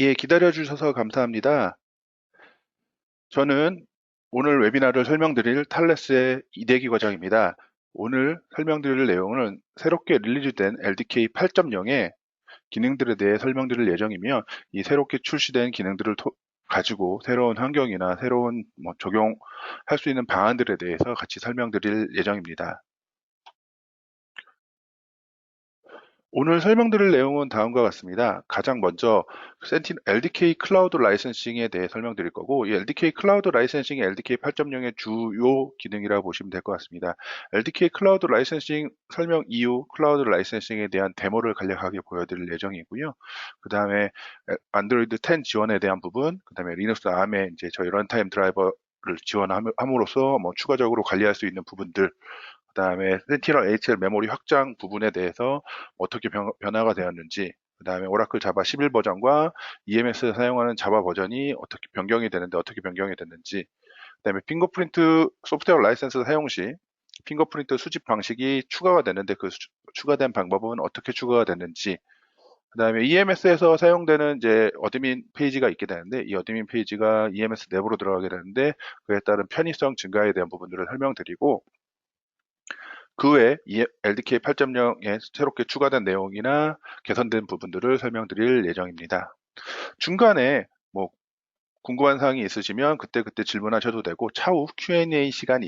예, 기다려 주셔서 감사합니다. 저는 오늘 웨비나를 설명드릴 탈레스의 이대기 과장입니다. 오늘 설명드릴 내용은 새롭게 릴리즈된 LDK 8.0의 기능들에 대해 설명드릴 예정이며, 이 새롭게 출시된 기능들을 가지고 새로운 환경이나 새로운 적용할 수 있는 방안들에 대해서 같이 설명드릴 예정입니다. 오늘 설명드릴 내용은 다음과 같습니다. 가장 먼저 LDK 클라우드 라이센싱에 대해 설명드릴 거고, 이 LDK 클라우드 라이센싱이 LDK 8.0의 주요 기능이라고 보시면 될 것 같습니다. LDK 클라우드 라이센싱 설명 이후 클라우드 라이센싱에 대한 데모를 간략하게 보여드릴 예정이고요. 그 다음에 안드로이드 10 지원에 대한 부분, 그 다음에 리눅스 ARM의 이제 저희 런타임 드라이버를 지원함으로써 추가적으로 관리할 수 있는 부분들, 그다음에 센티널 HL 메모리 확장 부분에 대해서 어떻게 변화가 되었는지, 그다음에 오라클 자바 11 버전과 EMS 사용하는 자바 버전이 어떻게 변경이 되는데 어떻게 변경이 됐는지, 그다음에 핑거프린트 소프트웨어 라이센스 사용 시 핑거프린트 수집 방식이 추가가 되는데 그 추가된 방법은 어떻게 추가가 됐는지, 그다음에 EMS에서 사용되는 이제 어드민 페이지가 있게 되는데, 이 어드민 페이지가 EMS 내부로 들어가게 되는데 그에 따른 편의성 증가에 대한 부분들을 설명드리고, 그 외에 LDK 8.0에 새롭게 추가된 내용이나 개선된 부분들을 설명드릴 예정입니다. 중간에 궁금한 사항이 있으시면 그때그때 질문하셔도 되고, 차후 Q&A 시간이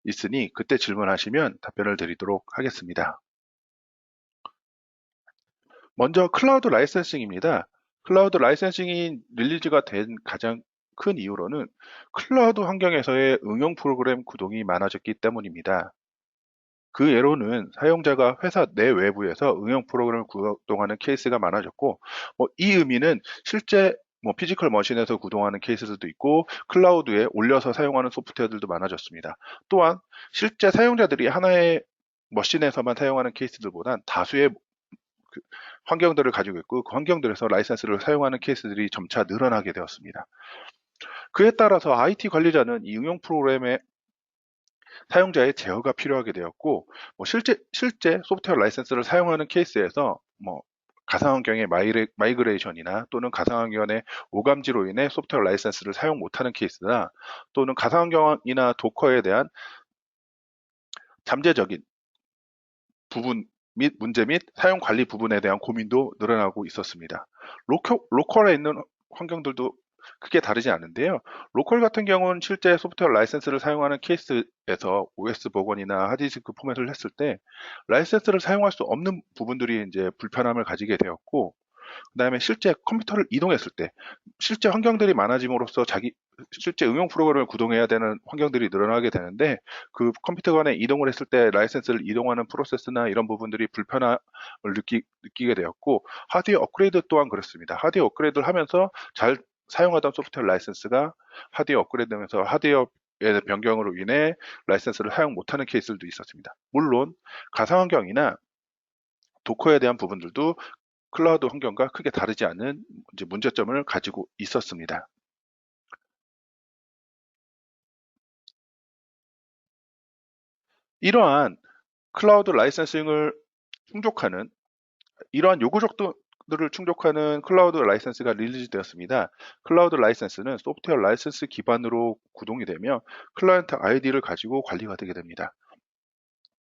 있으니 그때 질문하시면 답변을 드리도록 하겠습니다. 먼저 클라우드 라이센싱입니다. 클라우드 라이센싱이 릴리즈가 된 가장 큰 이유로는 클라우드 환경에서의 응용 프로그램 구동이 많아졌기 때문입니다. 그 예로는 사용자가 회사 내외부에서 응용 프로그램을 구동하는 케이스가 많아졌고, 이 의미는 실제 피지컬 머신에서 구동하는 케이스들도 있고 클라우드에 올려서 사용하는 소프트웨어들도 많아졌습니다. 또한 실제 사용자들이 하나의 머신에서만 사용하는 케이스들보단 다수의 그 환경들을 가지고 있고, 그 환경들에서 라이센스를 사용하는 케이스들이 점차 늘어나게 되었습니다. 그에 따라서 IT 관리자는 이 응용 프로그램의 사용자의 제어가 필요하게 되었고, 실제 소프트웨어 라이센스를 사용하는 케이스에서 가상환경의 마이그레이션이나 또는 가상환경의 오감지로 인해 소프트웨어 라이센스를 사용 못하는 케이스나, 또는 가상환경이나 도커에 대한 잠재적인 부분 및 문제 및 사용 관리 부분에 대한 고민도 늘어나고 있었습니다. 로컬에 있는 환경들도 크게 다르지 않은데요. 로컬 같은 경우는 실제 소프트웨어 라이센스를 사용하는 케이스에서 OS 복원이나 하드디스크 포맷을 했을 때 라이센스를 사용할 수 없는 부분들이 이제 불편함을 가지게 되었고, 그다음에 실제 컴퓨터를 이동했을 때 실제 환경들이 많아짐으로써 실제 응용 프로그램을 구동해야 되는 환경들이 늘어나게 되는데, 그 컴퓨터 간에 이동을 했을 때 라이센스를 이동하는 프로세스나 이런 부분들이 불편함을 느끼게 되었고, 하드웨어 업그레이드 또한 그렇습니다. 하드웨어 업그레이드를 하면서 잘 사용하던 소프트웨어 라이센스가 하드웨어 업그레이드하면서 하드웨어 의 변경으로 인해 라이센스를 사용 못하는 케이스들도 있었습니다. 물론 가상환경이나 도커에 대한 부분들도 클라우드 환경과 크게 다르지 않은 이제 문제점을 가지고 있었습니다. 이러한 클라우드 라이센싱을 충족하는 이러한 요구조건들을 충족하는 클라우드 라이센스가 릴리즈되었습니다. 클라우드 라이센스는 소프트웨어 라이센스 기반으로 구동이 되며 클라이언트 아이디를 가지고 관리가 되게 됩니다.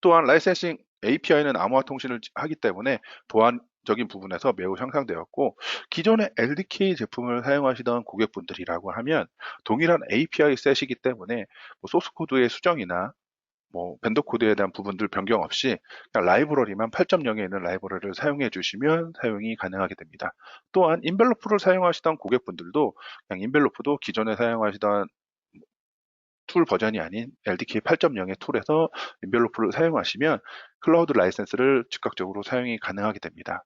또한 라이센싱 API는 암호화 통신을 하기 때문에 보안적인 부분에서 매우 향상되었고, 기존의 LDK 제품을 사용하시던 고객분들이라고 하면 동일한 API 셋이기 때문에 소스 코드의 수정이나 벤더 코드에 대한 부분들 변경 없이 그냥 라이브러리만 8.0에 있는 라이브러리를 사용해 주시면 사용이 가능하게 됩니다. 또한 인벨로프를 사용하시던 고객분들도 그냥 인벨로프도 기존에 사용하시던 툴 버전이 아닌 LDK 8.0의 툴에서 인벨로프를 사용하시면 클라우드 라이센스를 즉각적으로 사용이 가능하게 됩니다.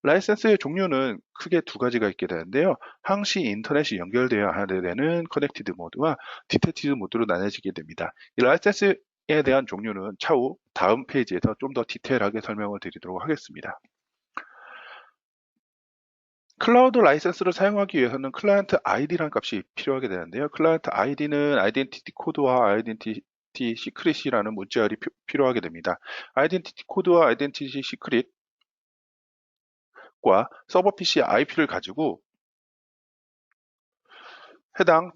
라이센스의 종류는 크게 두 가지가 있게 되는데요. 항시 인터넷이 연결되어야 되는 커넥티드 모드와 디텍티드 모드로 나눠지게 됩니다. 이 라이센스에 대한 종류는 차후 다음 페이지에서 좀 더 디테일하게 설명을 드리도록 하겠습니다. 클라우드 라이센스를 사용하기 위해서는 클라이언트 ID라는 값이 필요하게 되는데요. 클라이언트 ID는 아이덴티티 코드와 아이덴티티 시크릿이라는 문자열이 필요하게 됩니다. 아이덴티티 코드와 아이덴티티 시크릿 PC과 서버 PC의 IP를 가지고 해당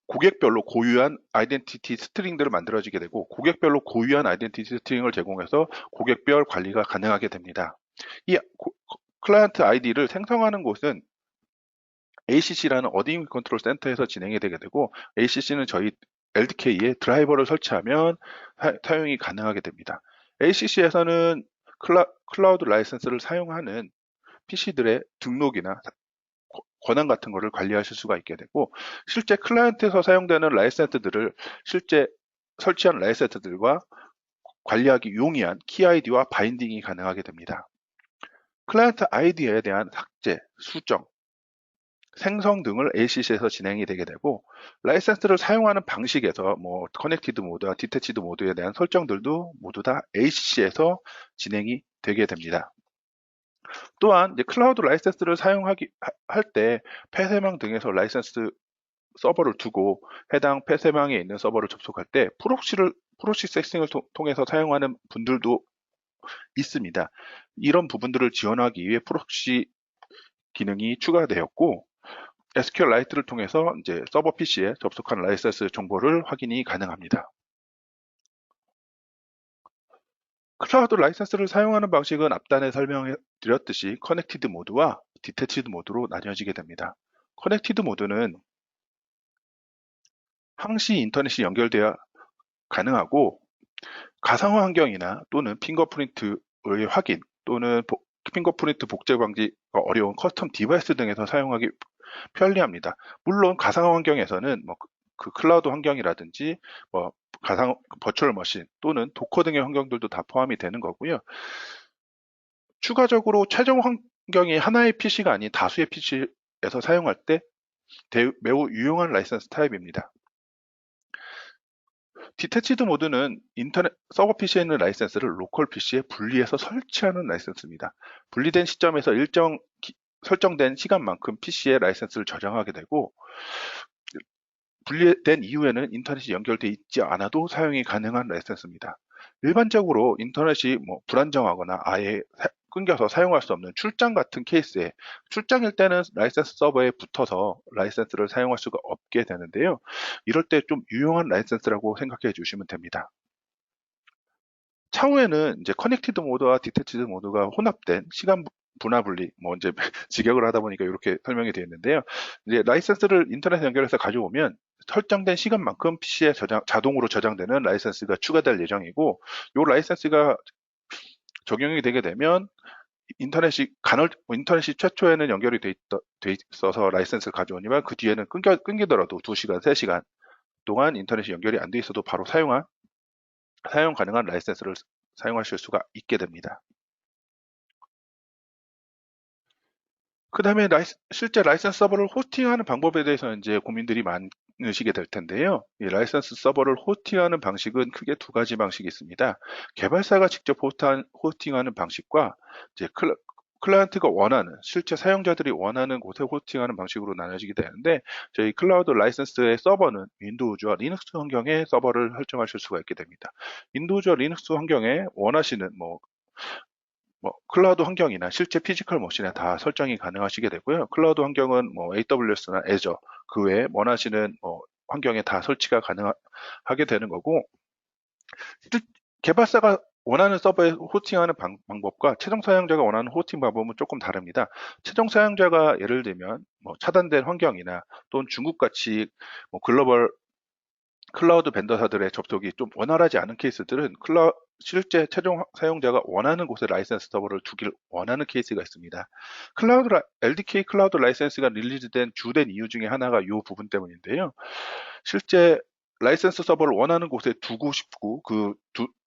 고객별로 고유한 아이덴티티 스트링들을 만들어지게 되고, 고객별로 고유한 아이덴티티 스트링을 제공해서 고객별 관리가 가능하게 됩니다. 이 클라이언트 아이디를 생성하는 곳은 ACC라는 어딩 컨트롤 센터에서 진행이 되게 되고, ACC는 저희 LDK에 드라이버를 설치하면 사용이 가능하게 됩니다. ACC에서는 클라우드 라이센스를 사용하는 PC들의 등록이나 권한 같은 거를 관리하실 수가 있게 되고, 실제 클라이언트에서 사용되는 라이센스들을 실제 설치한 라이센스들과 관리하기 용이한 키 아이디와 바인딩이 가능하게 됩니다. 클라이언트 아이디에 대한 삭제, 수정, 생성 등을 ACC에서 진행이 되게 되고, 라이센스를 사용하는 방식에서 뭐 커넥티드 모드와 디태치드 모드에 대한 설정들도 모두 다 ACC에서 진행이 되게 됩니다. 또한 이제 클라우드 라이센스를 사용하기 할 때 폐쇄망 등에서 라이센스 서버를 두고 해당 폐쇄망에 있는 서버를 접속할 때 프록시 세싱을 통해서 사용하는 분들도 있습니다. 이런 부분들을 지원하기 위해 프록시 기능이 추가되었고, SQLite를 통해서 이제 서버 PC에 접속한 라이센스 정보를 확인이 가능합니다. 클라우드 라이센스를 사용하는 방식은 앞단에 설명해 드렸듯이 커넥티드 모드와 디태치드 모드로 나뉘어지게 됩니다. 커넥티드 모드는 항시 인터넷이 연결되어 가능하고, 가상화 환경이나 또는 핑거프린트의 확인 또는 핑거프린트 복제 방지가 어려운 커스텀 디바이스 등에서 사용하기 편리합니다. 물론 가상화 환경에서는 그 클라우드 환경이라든지 뭐 버추얼 머신 또는 도커 등의 환경들도 다 포함이 되는 거고요. 추가적으로 최종 환경이 하나의 PC가 아닌 다수의 PC에서 사용할 때 매우 유용한 라이센스 타입입니다. 디태치드 모드는 인터넷 서버 PC에 있는 라이센스를 로컬 PC에 분리해서 설치하는 라이센스입니다. 분리된 시점에서 일정 설정된 시간만큼 PC에 라이센스를 저장하게 되고, 분리된 이후에는 인터넷이 연결돼 있지 않아도 사용이 가능한 라이센스입니다. 일반적으로 인터넷이 뭐 불안정하거나 아예 끊겨서 사용할 수 없는 출장 같은 케이스에, 출장일 때는 라이센스 서버에 붙어서 라이센스를 사용할 수가 없게 되는데요. 이럴 때 좀 유용한 라이센스라고 생각해 주시면 됩니다. 차후에는 이제 커넥티드 모드와 디태치드 모드가 혼합된 시간 분화 분리, 뭐 이제 직역을 하다 보니까 이렇게 설명이 되어 있는데요. 이제 라이센스를 인터넷에 연결해서 가져오면 설정된 시간만큼 PC에 자동으로 저장되는 라이센스가 추가될 예정이고, 이 라이센스가 적용이 되게 되면 인터넷이 최초에는 연결이 돼 있어서 라이센스를 가져오지만 그 뒤에는 끊기더라도 2시간, 3시간 동안 인터넷이 연결이 안 돼 있어도 바로 사용 가능한 라이센스를 사용하실 수가 있게 됩니다. 그 다음에 실제 라이센스 서버를 호스팅하는 방법에 대해서는 이제 고민들이 많으시게 될 텐데요. 이 라이센스 서버를 호스팅하는 방식은 크게 두 가지 방식이 있습니다. 개발사가 직접 호스팅하는 방식과 이제 클라이언트가 원하는, 실제 사용자들이 원하는 곳에 호스팅하는 방식으로 나눠지게 되는데, 저희 클라우드 라이센스의 서버는 윈도우즈와 리눅스 환경에 서버를 설정하실 수가 있게 됩니다. 윈도우즈와 리눅스 환경에 원하시는 클라우드 환경이나 실제 피지컬 머신에 다 설정이 가능하시게 되고요. 클라우드 환경은 AWS나 Azure, 그 외에 원하시는 환경에 다 설치가 가능하게 되는 거고, 개발사가 원하는 서버에 호스팅하는 방법과 최종 사용자가 원하는 호스팅 방법은 조금 다릅니다. 최종 사용자가 예를 들면 차단된 환경이나 또는 중국같이 글로벌 클라우드 벤더사들의 접속이 좀 원활하지 않은 케이스들은 실제 최종 사용자가 원하는 곳에 라이센스 서버를 두길 원하는 케이스가 있습니다. LDK 클라우드 라이센스가 릴리즈된 주된 이유 중에 하나가 이 부분 때문인데요. 실제 라이센스 서버를 원하는 곳에 두고 싶고,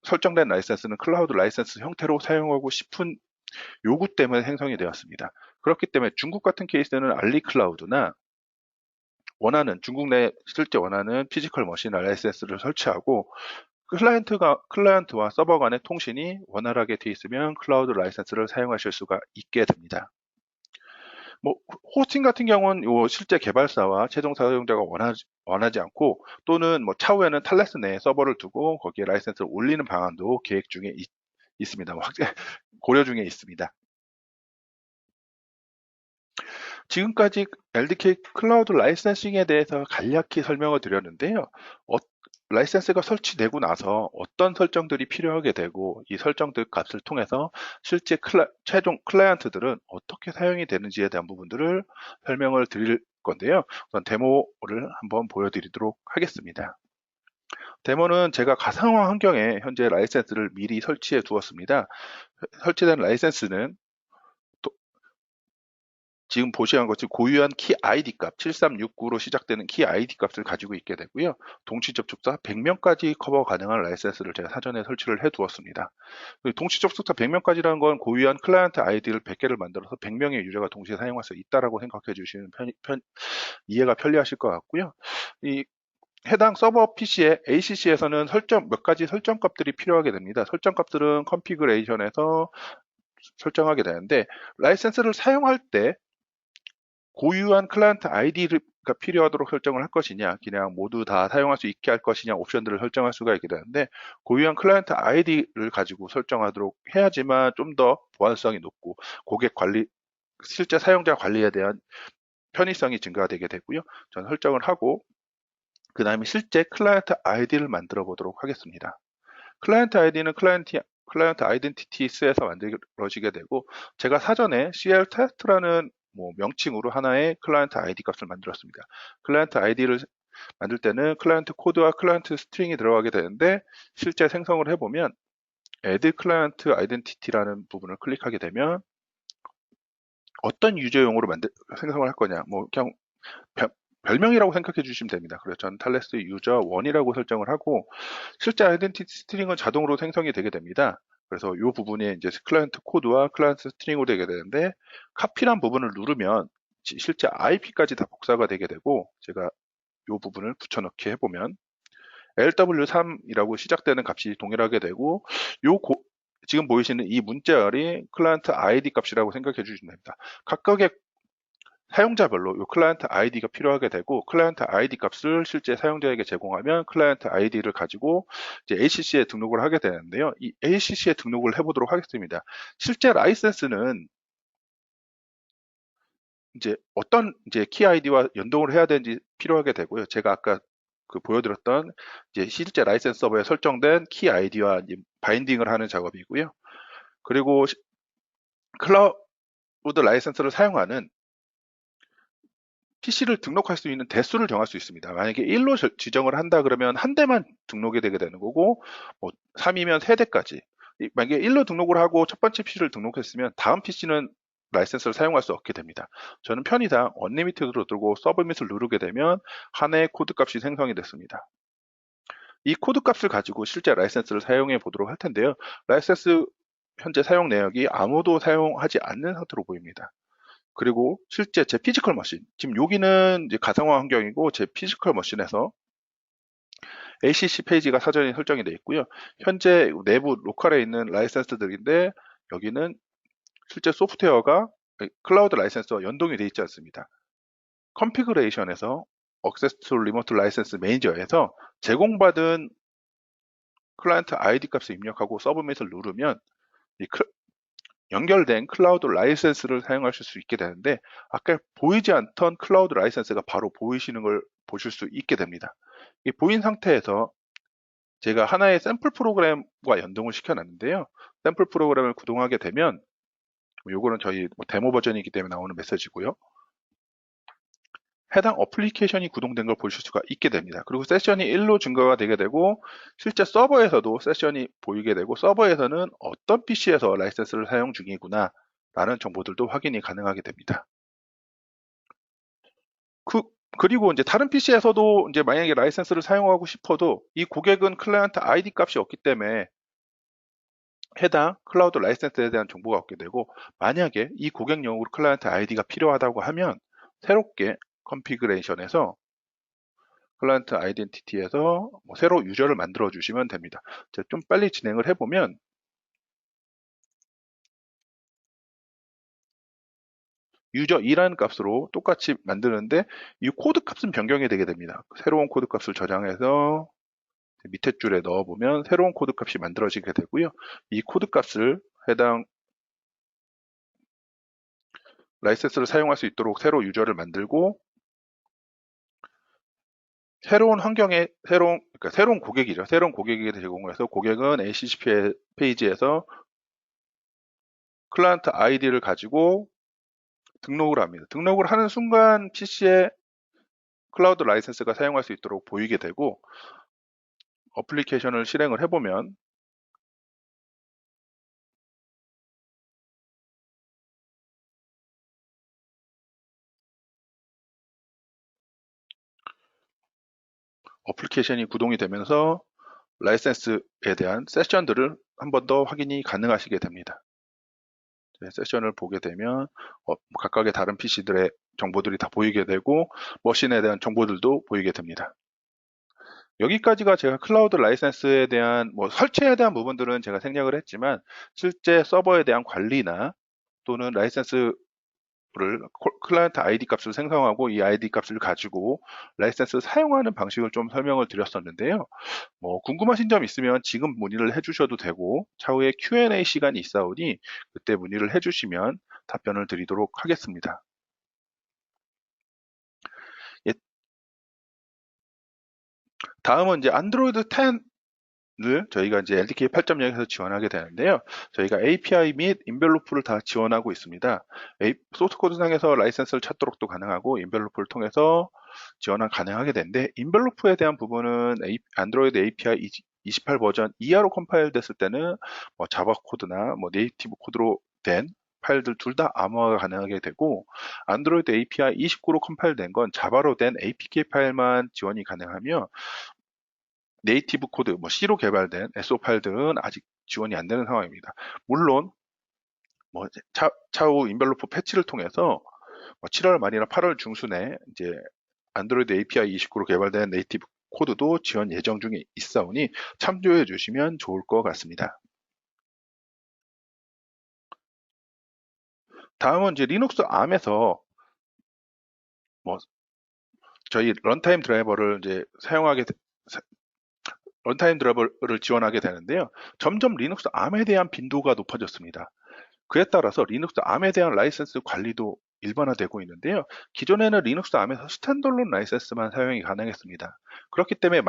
설정된 라이센스는 클라우드 라이센스 형태로 사용하고 싶은 요구 때문에 생성이 되었습니다. 그렇기 때문에 중국 같은 케이스는 알리클라우드나 중국 내 실제 원하는 피지컬 머신 라이센스를 설치하고, 클라이언트와 서버 간의 통신이 원활하게 되어 있으면 클라우드 라이센스를 사용하실 수가 있게 됩니다. 호스팅 같은 경우는 실제 개발사와 최종 사용자가 원하지 않고, 또는 차후에는 탈레스 내에 서버를 두고 거기에 라이센스를 올리는 방안도 계획 중에 있습니다. 고려 중에 있습니다. 지금까지 LDK 클라우드 라이센싱에 대해서 간략히 설명을 드렸는데요. 라이센스가 설치되고 나서 어떤 설정들이 필요하게 되고 이 설정들 값을 통해서 실제 최종 클라이언트들은 어떻게 사용이 되는지에 대한 부분들을 설명을 드릴 건데요. 우선 데모를 한번 보여드리도록 하겠습니다. 데모는 제가 가상화 환경에 현재 라이센스를 미리 설치해 두었습니다. 설치된 라이센스는 지금 보시는 것이 고유한 키 아이디 값 7369로 시작되는 키 아이디 값을 가지고 있게 되고요. 동시 접속자 100명까지 커버 가능한 라이센스를 제가 사전에 설치를 해 두었습니다. 동시 접속자 100명까지라는 건 고유한 클라이언트 아이디를 100개를 만들어서 100명의 유저가 동시에 사용할 수 있다라고 생각해 주시면 이해가 편리하실 것 같고요. 이 해당 서버 PC의 ACC에서는 몇 가지 설정 값들이 필요하게 됩니다. 설정 값들은 컨피그레이션에서 설정하게 되는데 라이센스를 사용할 때 고유한 클라이언트 아이디가 필요하도록 설정을 할 것이냐, 그냥 모두 다 사용할 수 있게 할 것이냐 옵션들을 설정할 수가 있게 되는데 고유한 클라이언트 아이디를 가지고 설정하도록 해야지만 좀 더 보안성이 높고 고객 관리, 실제 사용자 관리에 대한 편의성이 증가되게 되고요. 저는 설정을 하고 그 다음에 실제 클라이언트 아이디를 만들어 보도록 하겠습니다. 클라이언트 아이디는 클라이언트 아이덴티티스에서 만들어지게 되고 제가 사전에 CL 테스트라는 명칭으로 하나의 클라이언트 아이디 값을 만들었습니다. 클라이언트 아이디를 만들 때는 클라이언트 코드와 클라이언트 스트링이 들어가게 되는데 실제 생성을 해보면 add 클라이언트 아이덴티티라는 부분을 클릭하게 되면 어떤 유저용으로 생성을 할 거냐, 그냥 별명이라고 생각해 주시면 됩니다. 그래서 저는 탈레스 유저 1이라고 설정을 하고 실제 아이덴티티 스트링은 자동으로 생성이 되게 됩니다. 그래서 이 부분이 이제 클라이언트 코드와 클라이언트 스트링으로 되게 되는데 카피란 부분을 누르면 실제 IP까지 다 복사가 되게 되고 제가 이 부분을 붙여넣기 해보면 LW3이라고 시작되는 값이 동일하게 되고 지금 보이시는 이 문자열이 클라이언트 ID 값이라고 생각해 주시면 됩니다. 각각의 사용자별로 이 클라이언트 아이디가 필요하게 되고 클라이언트 아이디 값을 실제 사용자에게 제공하면 클라이언트 아이디를 가지고 이제 ACC에 등록을 하게 되는데요. 이 ACC에 등록을 해보도록 하겠습니다. 실제 라이센스는 이제 어떤 이제 키 아이디와 연동을 해야 되는지 필요하게 되고요. 제가 아까 보여드렸던 이제 실제 라이센스 서버에 설정된 키 아이디와 바인딩을 하는 작업이고요. 그리고 클라우드 라이센스를 사용하는 PC를 등록할 수 있는 대수를 정할 수 있습니다. 만약에 1로 지정을 한다 그러면 한 대만 등록이 되게 되는 거고 3이면 3대까지 만약에 1로 등록을 하고 첫 번째 PC를 등록했으면 다음 PC는 라이센스를 사용할 수 없게 됩니다. 저는 편의상 언리미티드로 들고 서브밋을 누르게 되면 하나의 코드 값이 생성이 됐습니다. 이 코드 값을 가지고 실제 라이센스를 사용해 보도록 할 텐데요. 라이센스 현재 사용 내역이 아무도 사용하지 않는 상태로 보입니다. 그리고 실제 제 피지컬 머신, 지금 여기는 이제 가상화 환경이고 제 피지컬 머신에서 ACC 페이지가 사전에 설정이 되어 있고요. 현재 내부 로컬에 있는 라이센스들인데 여기는 실제 소프트웨어가 클라우드 라이센스와 연동이 되어 있지 않습니다. 컨피그레이션에서 Access to Remote License Manager에서 제공받은 클라이언트 아이디 값을 입력하고 서브밋을 누르면 연결된 클라우드 라이센스를 사용하실 수 있게 되는데 아까 보이지 않던 클라우드 라이센스가 바로 보이시는 걸 보실 수 있게 됩니다. 이 보인 상태에서 제가 하나의 샘플 프로그램과 연동을 시켜놨는데요. 샘플 프로그램을 구동하게 되면 요거는 저희 데모 버전이기 때문에 나오는 메시지고요. 해당 어플리케이션이 구동된 걸 보실 수가 있게 됩니다. 그리고 세션이 1로 증가가 되게 되고 실제 서버에서도 세션이 보이게 되고 서버에서는 어떤 PC에서 라이센스를 사용 중이구나 라는 정보들도 확인이 가능하게 됩니다. 그리고 이제 다른 PC에서도 이제 만약에 라이센스를 사용하고 싶어도 이 고객은 클라이언트 ID 값이 없기 때문에 해당 클라우드 라이센스에 대한 정보가 없게 되고 만약에 이 고객용으로 클라이언트 ID가 필요하다고 하면 새롭게 컨피그레이션에서 클라이언트 아이덴티티에서 새로 유저를 만들어 주시면 됩니다. 제가 좀 빨리 진행을 해보면 유저 2라는 값으로 똑같이 만드는데 이 코드 값은 변경이 되게 됩니다. 새로운 코드 값을 저장해서 밑에 줄에 넣어보면 새로운 코드 값이 만들어지게 되고요. 이 코드 값을 해당 라이센스를 사용할 수 있도록 새로 유저를 만들고 새로운 환경에 그러니까 새로운 고객이죠. 새로운 고객에게 제공해서 고객은 ACCP 페이지에서 클라이언트 아이디를 가지고 등록을 합니다. 등록을 하는 순간 PC에 클라우드 라이센스가 사용할 수 있도록 보이게 되고 어플리케이션을 실행을 해보면 어플리케이션이 구동이 되면서 라이센스에 대한 세션들을 한 번 더 확인이 가능하시게 됩니다. 세션을 보게 되면 각각의 다른 PC들의 정보들이 다 보이게 되고 머신에 대한 정보들도 보이게 됩니다. 여기까지가 제가 클라우드 라이센스에 대한 설치에 대한 부분들은 제가 생략을 했지만 실제 서버에 대한 관리나 또는 라이센스를 클라이언트 아이디 값을 생성하고 이 아이디 값을 가지고 라이센스를 사용하는 방식을 좀 설명을 드렸었는데요. 궁금하신 점 있으면 지금 문의를 해주셔도 되고 차후에 Q&A 시간이 있사오니 그때 문의를 해주시면 답변을 드리도록 하겠습니다. 예, 다음은 이제 안드로이드 10을 저희가 이제 LDK 8.0에서 지원하게 되는데요. 저희가 API 및 인벨로프를 다 지원하고 있습니다. 소스 코드 상에서 라이센스를 찾도록도 가능하고 인벨로프를 통해서 지원을 가능하게 되는데 인벨로프에 대한 부분은 안드로이드 API 28 버전 이하로 컴파일 됐을 때는 자바 코드나 네이티브 코드로 된 파일들 둘 다 암호화가 가능하게 되고 안드로이드 API 29로 컴파일된 건 자바로 된 APK 파일만 지원이 가능하며 네이티브 코드, C로 개발된 SO 파일들은 아직 지원이 안 되는 상황입니다. 물론 차후 인벨로프 패치를 통해서 7월 말이나 8월 중순에 이제 안드로이드 API 29로 개발된 네이티브 코드도 지원 예정 중에 있사오니 참조해 주시면 좋을 것 같습니다. 다음은 이제 리눅스 암에서 저희 런타임 드라이버를 이제 런타임 드라이버를 지원하게 되는데요. 점점 리눅스 암에 대한 빈도가 높아졌습니다. 그에 따라서 리눅스 암에 대한 라이센스 관리도 일반화되고 있는데요. 기존에는 리눅스 암에서 스탠드얼론 라이센스만 사용이 가능했습니다. 그렇기 때문에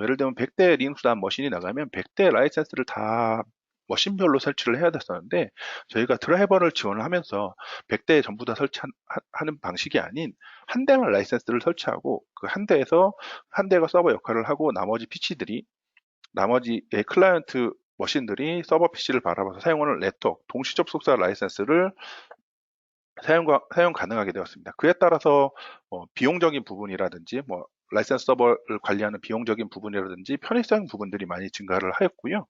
예를 들면 100대 리눅스 암 머신이 나가면 100대 라이센스를 다 머신별로 설치를 해야 됐었는데 저희가 드라이버를 지원을 하면서 100대 전부 다 설치하는 방식이 아닌 한 대만 라이센스를 설치하고 그 한 대에서 한 대가 서버 역할을 하고 나머지 PC들이 나머지의 클라이언트 머신들이 서버 PC를 바라봐서 사용하는 네트워크, 동시 접속사 라이센스를 사용 가능하게 되었습니다. 그에 따라서 비용적인 부분이라든지 라이센스 서버를 관리하는 비용적인 부분이라든지 편의성 부분들이 많이 증가를 하였고요.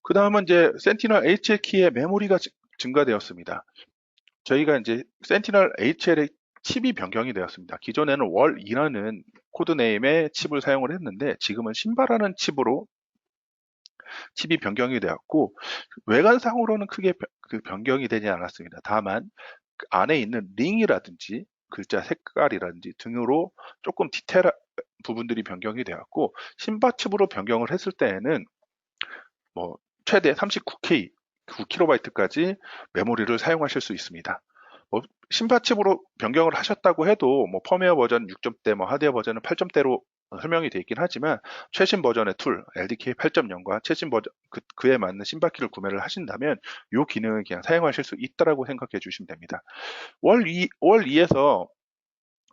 그 다음은 이제 센티널 HL 키의 메모리가 증가되었습니다. 저희가 이제 센티널 HL의 칩이 변경이 되었습니다. 기존에는 월2라는 코드네임의 칩을 사용을 했는데 지금은 신바라는 칩으로 칩이 변경이 되었고 외관상으로는 크게 그 변경이 되지 않았습니다. 다만 그 안에 있는 링이라든지 글자 색깔이라든지 등으로 조금 디테일한 부분들이 변경이 되었고 신바 칩으로 변경을 했을 때에는 최대 39K, 9KB까지 메모리를 사용하실 수 있습니다. 신바 칩으로 변경을 하셨다고 해도 펌웨어 버전 6점대, 하드웨어 버전은 8점대로 설명이 되어 있긴 하지만 최신 버전의 툴, LDK 8.0과 최신 버전 그에 맞는 신바키를 구매를 하신다면 이 기능을 그냥 사용하실 수 있다라고 생각해 주시면 됩니다. 월 2에서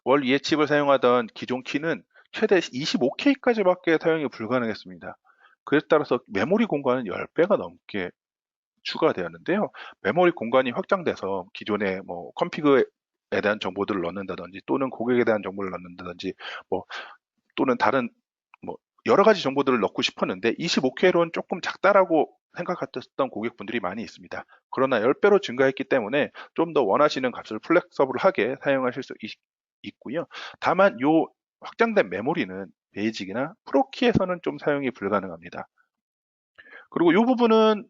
월 2의 칩을 사용하던 기존 키는 최대 25K까지밖에 사용이 불가능했습니다. 그에 따라서 메모리 공간은 10배가 넘게 추가되었는데요. 메모리 공간이 확장돼서 기존의 컨피그에 대한 정보들을 넣는다든지 또는 고객에 대한 정보를 넣는다든지 또는 다른 여러 가지 정보들을 넣고 싶었는데 25K로는 조금 작다라고 생각했던 고객분들이 많이 있습니다. 그러나 10배로 증가했기 때문에 좀 더 원하시는 값을 플렉서블하게 사용하실 수 있고요. 다만 이 확장된 메모리는 베이직이나 프로키에서는 좀 사용이 불가능합니다. 그리고 이 부분은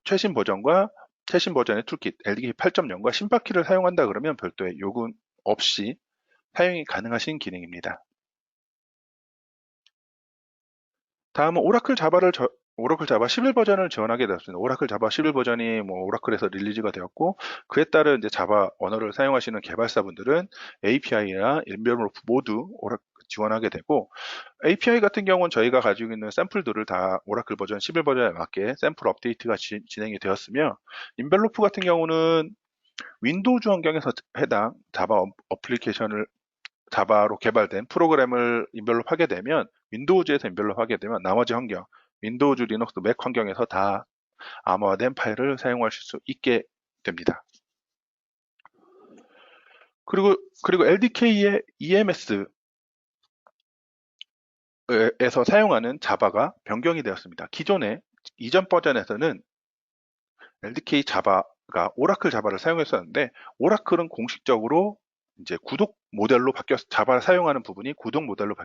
최신 버전과 최신 버전의 툴킷 LDK 8.0과 신바키를 사용한다 그러면 별도의 요금 없이 사용이 가능하신 기능입니다. 다음은 오라클 자바를 오라클 자바 11 버전을 지원하게 되었습니다. 오라클 자바 11 버전이 뭐 오라클에서 릴리즈가 되었고, 그에 따른 이제 자바 언어를 사용하시는 개발사분들은 API나 인별로프 모두 지원하게 되고, API 같은 경우는 저희가 가지고 있는 샘플들을 다 오라클 버전 11 버전에 맞게 샘플 업데이트가 진행이 되었으며, 인벨로프 같은 경우는 윈도우즈 환경에서 해당 자바 어플리케이션을 자바로 개발된 프로그램을 인벨롭 하게 되면, 윈도우즈에서 인벨롭 하게 되면 나머지 환경, 윈도우즈, 리눅스, 맥 환경에서 다 암호화된 파일을 사용하실 수 있게 됩니다. 그리고 LDK의 EMS에서 사용하는 자바가 변경이 되었습니다. 이전 버전에서는 LDK 자바가 오라클 자바를 사용했었는데, 오라클은 공식적으로 이제 구독 모델로 자바를 사용하는 부분이 구독 모델로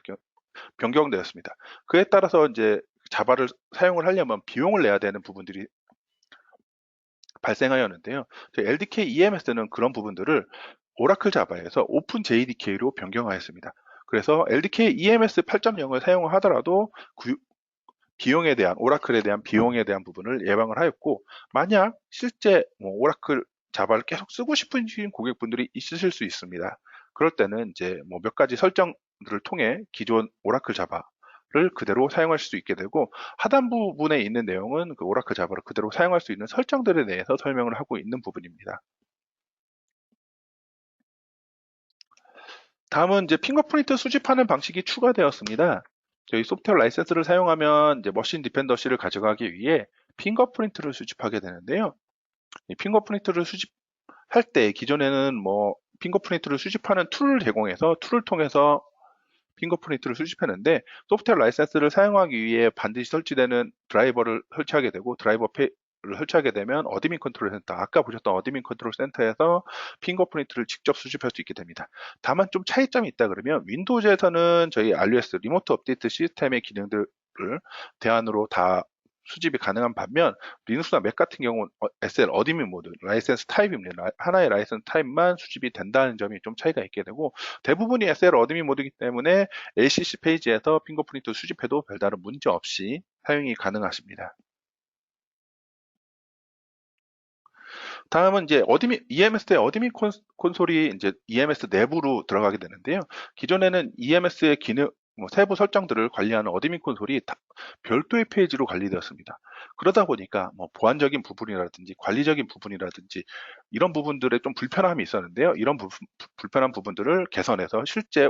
변경되었습니다. 그에 따라서 이제 자바를 사용을 하려면 비용을 내야 되는 부분들이 발생하였는데요. LDK EMS는 그런 부분들을 오라클 자바에서 오픈 JDK로 변경하였습니다. 그래서 LDK EMS 8.0을 사용하더라도 비용에 대한, 오라클에 대한 비용에 대한 부분을 예방을 하였고, 만약 실제 오라클 자바를 계속 쓰고 싶으신 고객분들이 있으실 수 있습니다. 그럴 때는 이제 몇 가지 설정들을 통해 기존 오라클 자바를 그대로 사용하실 수 있게 되고, 하단 부분에 있는 내용은 그 오라클 자바를 그대로 사용할 수 있는 설정들에 대해서 설명을 하고 있는 부분입니다. 다음은 이제 핑거프린트 수집하는 방식이 추가되었습니다. 저희 소프트웨어 라이센스를 사용하면 이제 머신 디펜던시를 가져가기 위해 핑거프린트를 수집하게 되는데요. 이 핑거프린트를 수집할 때 기존에는 핑거프린트를 수집하는 툴을 제공해서 툴을 통해서 핑거프린트를 수집했는데, 소프트웨어 라이센스를 사용하기 위해 반드시 설치되는 드라이버를 설치하게 되고, 드라이버를 설치하게 되면 어드민 컨트롤 센터, 아까 보셨던 어드민 컨트롤 센터에서 핑거프린트를 직접 수집할 수 있게 됩니다. 다만 좀 차이점이 있다 그러면, 윈도우즈에서는 저희 RUS 리모트 업데이트 시스템의 기능들을 대안으로 다 수집이 가능한 반면, 리눅스나 맥 같은 경우는 SL 어드민 모드, 라이센스 타입입니다. 하나의 라이센스 타입만 수집이 된다는 점이 좀 차이가 있게 되고, 대부분이 SL 어드민 모드이기 때문에 ACC 페이지에서 핑거프린트 수집해도 별다른 문제 없이 사용이 가능하십니다. 다음은 이제 EMS의 어드민 콘솔이 이제 EMS 내부로 들어가게 되는데요. 기존에는 EMS의 기능, 세부 설정들을 관리하는 어드민 콘솔이 별도의 페이지로 관리되었습니다. 그러다 보니까 보안적인 부분이라든지 관리적인 부분이라든지 이런 부분들에 좀 불편함이 있었는데요. 이런 불편한 부분들을 개선해서 실제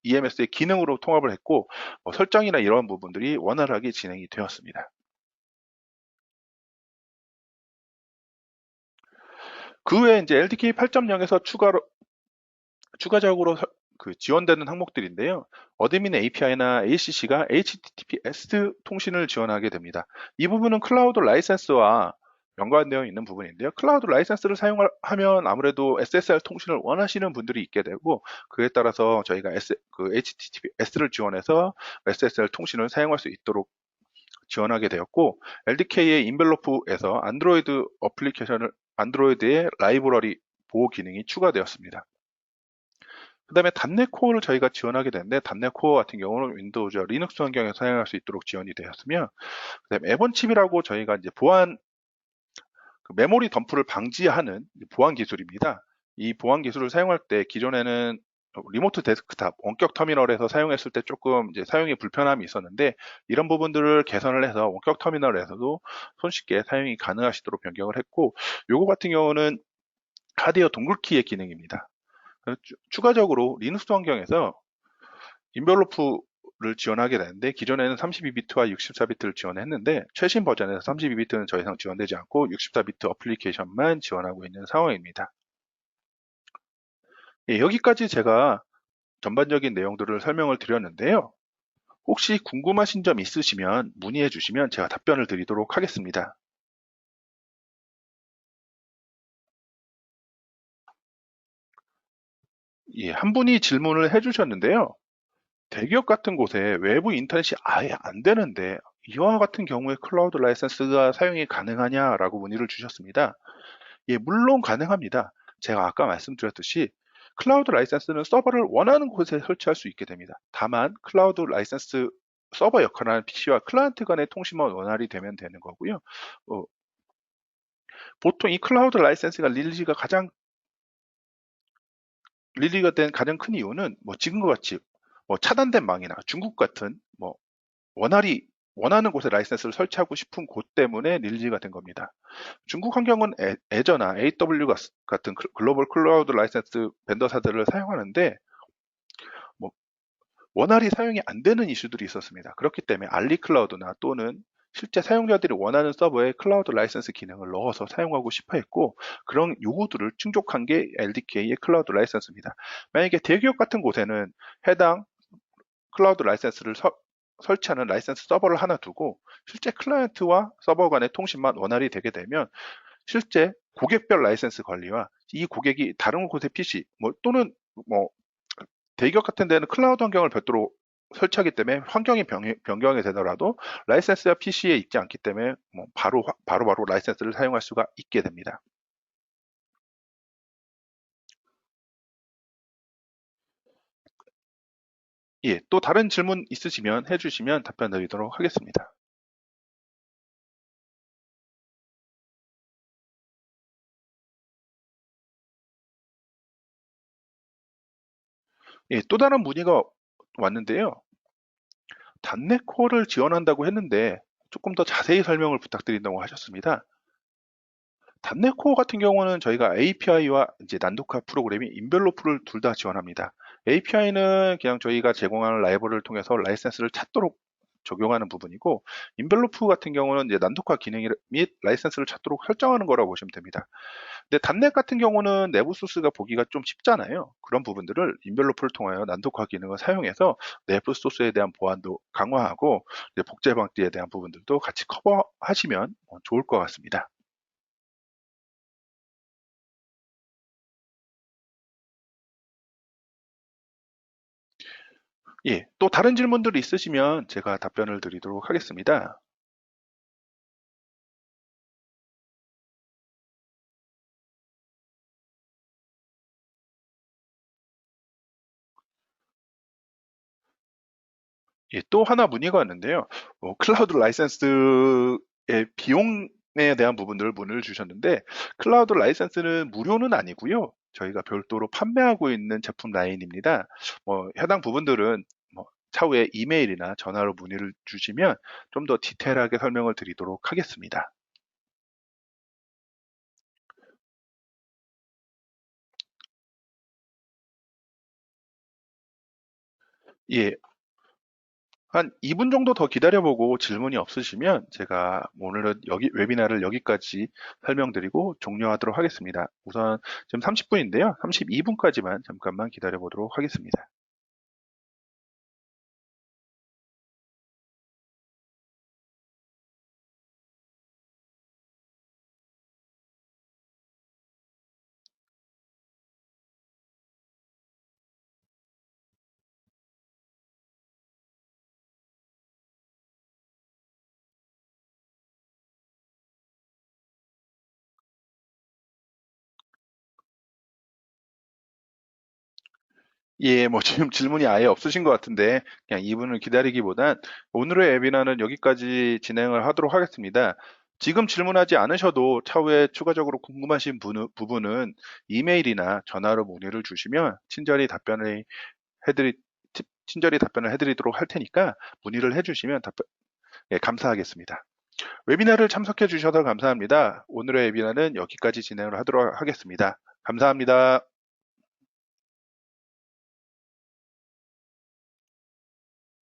EMS의 기능으로 통합을 했고, 설정이나 이런 부분들이 원활하게 진행이 되었습니다. 그 외에 이제 LDK 8.0에서 추가적으로 지원되는 항목들인데요. 어드민 API나 ACC가 HTTPS 통신을 지원하게 됩니다. 이 부분은 클라우드 라이센스와 연관되어 있는 부분인데요. 클라우드 라이센스를 사용하면 아무래도 SSL 통신을 원하시는 분들이 있게 되고, 그에 따라서 저희가 HTTPS를 지원해서 SSL 통신을 사용할 수 있도록 지원하게 되었고, LDK의 인벨로프에서 안드로이드의 라이브러리 보호 기능이 추가되었습니다. 그 다음에 답넷 코어를 저희가 지원하게 되는데, 답넷 코어 같은 경우는 윈도우즈, 리눅스 환경에서 사용할 수 있도록 지원이 되었으며, 그 다음에 에번칩이라고 저희가 이제 메모리 덤프를 방지하는 보안 기술입니다. 이 보안 기술을 사용할 때 기존에는 리모트 데스크탑, 원격 터미널에서 사용했을 때 조금 이제 사용에 불편함이 있었는데, 이런 부분들을 개선을 해서 원격 터미널에서도 손쉽게 사용이 가능하시도록 변경을 했고, 요거 같은 경우는 하드웨어 동글키의 기능입니다. 추가적으로 리눅스 환경에서 인벨로프를 지원하게 되는데, 기존에는 32비트와 64비트를 지원했는데, 최신 버전에서 32비트는 더 이상 지원되지 않고 64비트 어플리케이션만 지원하고 있는 상황입니다. 예, 여기까지 제가 전반적인 내용들을 설명을 드렸는데요. 혹시 궁금하신 점 있으시면 문의해 주시면 제가 답변을 드리도록 하겠습니다. 예, 한 분이 질문을 해 주셨는데요. 대기업 같은 곳에 외부 인터넷이 아예 안 되는데 이와 같은 경우에 클라우드 라이센스가 사용이 가능하냐라고 문의를 주셨습니다. 예, 물론 가능합니다. 제가 아까 말씀드렸듯이 클라우드 라이센스는 서버를 원하는 곳에 설치할 수 있게 됩니다. 다만 클라우드 라이센스 서버 역할을 하는 PC와 클라이언트 간의 통신만 원활히 되면 되는 거고요. 어, 보통 이 클라우드 라이센스가 릴리가 된 가장 큰 이유는 뭐 지금과 같이 뭐 차단된 망이나 중국 같은 뭐 원활히 원하는 곳에 라이센스를 설치하고 싶은 곳 때문에 릴리가 된 겁니다. 중국 환경은 애저나 AW 같은 글로벌 클라우드 라이센스 벤더사들을 사용하는데 뭐 원활히 사용이 안 되는 이슈들이 있었습니다. 그렇기 때문에 알리클라우드나 또는 실제 사용자들이 원하는 서버에 클라우드 라이센스 기능을 넣어서 사용하고 싶어 했고, 그런 요구들을 충족한 게 LDK의 클라우드 라이센스입니다. 만약에 대기업 같은 곳에는 해당 클라우드 라이센스를 설치하는 라이센스 서버를 하나 두고 실제 클라이언트와 서버 간의 통신만 원활히 되게 되면 실제 고객별 라이센스 관리와 이 고객이 다른 곳의 PC 또는 뭐 대기업 같은 데는 클라우드 환경을 별도로 설치하기 때문에 환경이 변경이 되더라도 라이센스가 PC에 있지 않기 때문에 뭐 바로 라이센스를 사용할 수가 있게 됩니다. 예, 또 다른 질문 있으시면 해주시면 답변 드리도록 하겠습니다. 예, 또 다른 문의가 왔는데요. 단넷 코어를 지원한다고 했는데 조금 더 자세히 설명을 부탁드린다고 하셨습니다. 단넷 코어 같은 경우는 저희가 API와 이제 난독화 프로그램이 인벨로프를 둘 다 지원합니다. API는 그냥 저희가 제공하는 라이브러리를 통해서 라이센스를 찾도록 적용하는 부분이고, 인벨로프 같은 경우는 이제 난독화 기능 및 라이센스를 찾도록 설정하는 거라고 보시면 됩니다. 근데 단넷 같은 경우는 내부 소스가 보기가 좀 쉽잖아요. 그런 부분들을 인벨로프를 통하여 난독화 기능을 사용해서 내부 소스에 대한 보안도 강화하고 이제 복제 방지에 대한 부분들도 같이 커버하시면 좋을 것 같습니다. 예, 또 다른 질문들이 있으시면 제가 답변을 드리도록 하겠습니다. 예, 또 하나 문의가 왔는데요. 클라우드 라이센스의 비용에 대한 부분들을 문의를 주셨는데, 클라우드 라이센스는 무료는 아니고요. 저희가 별도로 판매하고 있는 제품 라인입니다. 해당 부분들은 차후에 이메일이나 전화로 문의를 주시면 좀 더 디테일하게 설명을 드리도록 하겠습니다. 예, 한 2분 정도 더 기다려보고 질문이 없으시면 제가 오늘은 웨비나를 여기까지 설명드리고 종료하도록 하겠습니다. 우선 지금 30분인데요. 32분까지만 잠깐만 기다려보도록 하겠습니다. 예, 지금 질문이 아예 없으신 것 같은데 그냥 2분을 기다리기보단 오늘의 웨비나는 여기까지 진행을 하도록 하겠습니다. 지금 질문하지 않으셔도 차후에 추가적으로 궁금하신 부분은 이메일이나 전화로 문의를 주시면 해드리, 친절히 답변을 해드리도록 할 테니까 문의를 해주시면 예, 감사하겠습니다. 웨비나를 참석해 주셔서 감사합니다. 오늘의 웨비나는 여기까지 진행을 하도록 하겠습니다. 감사합니다.